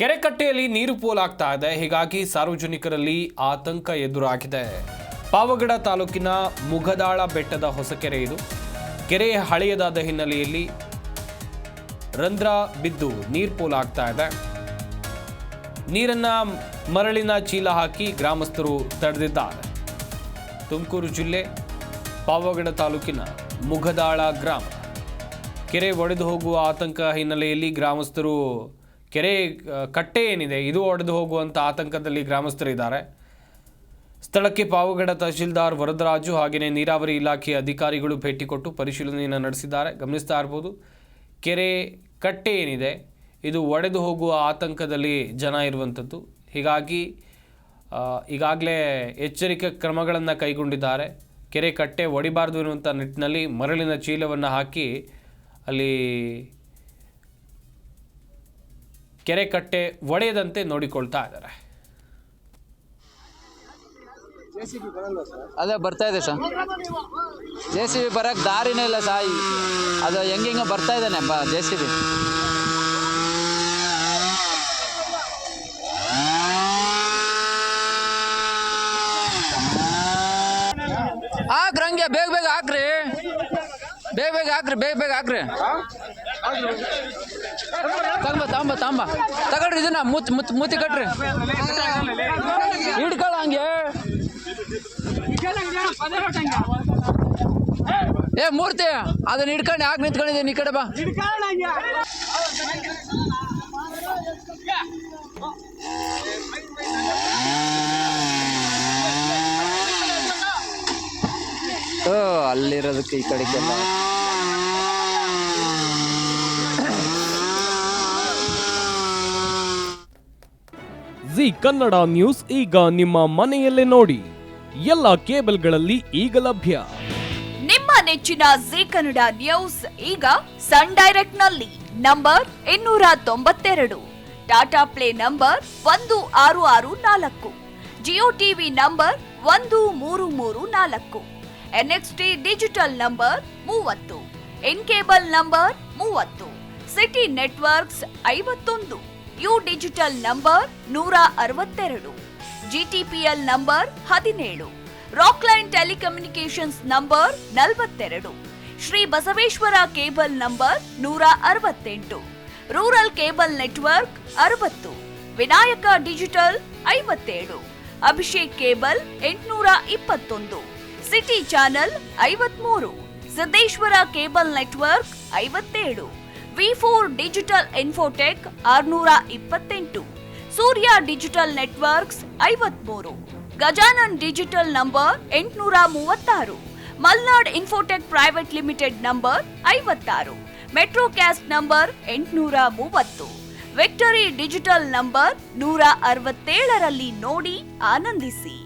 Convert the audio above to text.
ಕೆರೆಕಟ್ಟೆಯಲ್ಲಿ ನೀರು ಪೋಲಾಗ್ತಾ ಇದೆ. ಹೀಗಾಗಿ ಸಾರ್ವಜನಿಕರಲ್ಲಿ ಆತಂಕ ಎದುರಾಗಿದೆ. ಪಾವಗಡ ತಾಲೂಕಿನ ಮುಗದಾಳ ಬೆಟ್ಟದ ಹೊಸಕೆರೆ ಇದು. ಕೆರೆ ಹಳೆಯದಾದ ಹಿನ್ನೆಲೆಯಲ್ಲಿ ರಂಧ್ರ ಬಿದ್ದು ನೀರು ಪೋಲಾಗ್ತಾ ಇದೆ. ನೀರನ್ನ ಮರಳಿನ ಚೀಲ ಹಾಕಿ ಗ್ರಾಮಸ್ಥರು ತಡೆದಿದ್ದಾರೆ. ತುಮಕೂರು ಜಿಲ್ಲೆ ಪಾವಗಡ ತಾಲೂಕಿನ ಮುಗದಾಳ ಗ್ರಾಮ ಕೆರೆ ಒಡೆದು ಹೋಗುವ ಆತಂಕ ಹಿನ್ನೆಲೆಯಲ್ಲಿ ಗ್ರಾಮಸ್ಥರು ಕೆರೆ ಕಟ್ಟೆ ಏನಿದೆ ಇದು ಒಡೆದು ಹೋಗುವಂಥ ಆತಂಕದಲ್ಲಿ ಗ್ರಾಮಸ್ಥರಿದ್ದಾರೆ. ಸ್ಥಳಕ್ಕೆ ಪಾವಗಡ ತಹಶೀಲ್ದಾರ್ ವರದರಾಜು ಹಾಗೆಯೇ ನೀರಾವರಿ ಇಲಾಖೆಯ ಅಧಿಕಾರಿಗಳು ಭೇಟಿ ಕೊಟ್ಟು ಪರಿಶೀಲನೆಯನ್ನು ನಡೆಸಿದ್ದಾರೆ. ಗಮನಿಸ್ತಾ ಇರ್ಬೋದು, ಕೆರೆ ಕಟ್ಟೆ ಏನಿದೆ ಇದು ಒಡೆದು ಹೋಗುವ ಆತಂಕದಲ್ಲಿ ಜನ ಇರುವಂಥದ್ದು. ಹೀಗಾಗಿ ಈಗಾಗಲೇ ಎಚ್ಚರಿಕೆ ಕ್ರಮಗಳನ್ನು ಕೈಗೊಂಡಿದ್ದಾರೆ. ಕೆರೆ ಕಟ್ಟೆ ಒಡಿಬಾರ್ದು ಎನ್ನುವಂಥ ನಿಟ್ಟಿನಲ್ಲಿ ಮರಳಿನ ಚೀಲವನ್ನು ಹಾಕಿ ಅಲ್ಲಿ ಕೆರೆ ಕಟ್ಟೆ ಒಡೆಯದಂತೆ ನೋಡಿಕೊಳ್ತಾ ಇದ್ದಾರೆ. ಅದೇ ಬರ್ತಾ ಇದೆ ಸರ್. JCB ಬರಕ್ಕೆ ದಾರಿನೇ ಇಲ್ಲ ಸರ್. ಅದು ಹೆಂಗೆ ಬರ್ತಾ ಇದ್ದಾನೆ JCB. ಹಾಕ್ರಿ, ಹಂಗೆ ಬೇಗ ಬೇಗ ಹಾಕ್ರಿ, ಬೇಗ ಹಾಕ್ರಿ. ತಾಂಬ ತಗೊಳ್ರಿ, ಇದನ್ನ ಮೂತಿ ಕಟ್ರಿ, ಹಿಡ್ಕೊಳ್ಳ ಹಂಗೆ. ಮೂರ್ತಿ ಅದನ್ನ ಹಿಡ್ಕೊಂಡು ಹಾಕಿ ನಿಂತ್ಕೊಂಡಿದ್ದೀನಿ. ಈ ಕಡೆ ಬಾ. ಅಲ್ಲಿರೋದಕ್ಕೆ ಈ ಕಡೆಗೆಲ್ಲ ಜಿ ಕನ್ನಡ ನ್ಯೂಸ್ ಈಗ ನಿಮ್ಮ ಮನೆಯಲ್ಲೇ ನೋಡಿ. ಎಲ್ಲ ಕೇಬಲ್ಗಳಲ್ಲಿ ಈಗ ಲಭ್ಯ. ನಿಮ್ಮ ನೆಚ್ಚಿನ ಜಿ ಕನ್ನಡ ನ್ಯೂಸ್ ಈಗ ಸನ್ ಡೈರೆಕ್ಟ್ ನಲ್ಲಿ number 292, Tata play number 1664, Jio TV number 1334, NXT digital number 30, in cable number 30, city networks 51, U digital number 162, GTPL number 17, Rockline telecommunications number 42, Shri Basaveshwara cable number 168, rural cable network 60, Vinayaka digital 57, Abhishek cable 821, city channel 53, Siddeshwara cable network 57, V4 digital Infotech 628, Surya digital networks 53, Gajanan digital number 836, Malnad infotech private limited number 56, metrocast number 830, victory digital number 167ರಲ್ಲಿ ನೋಡಿ ಆನಂದಿಸಿ.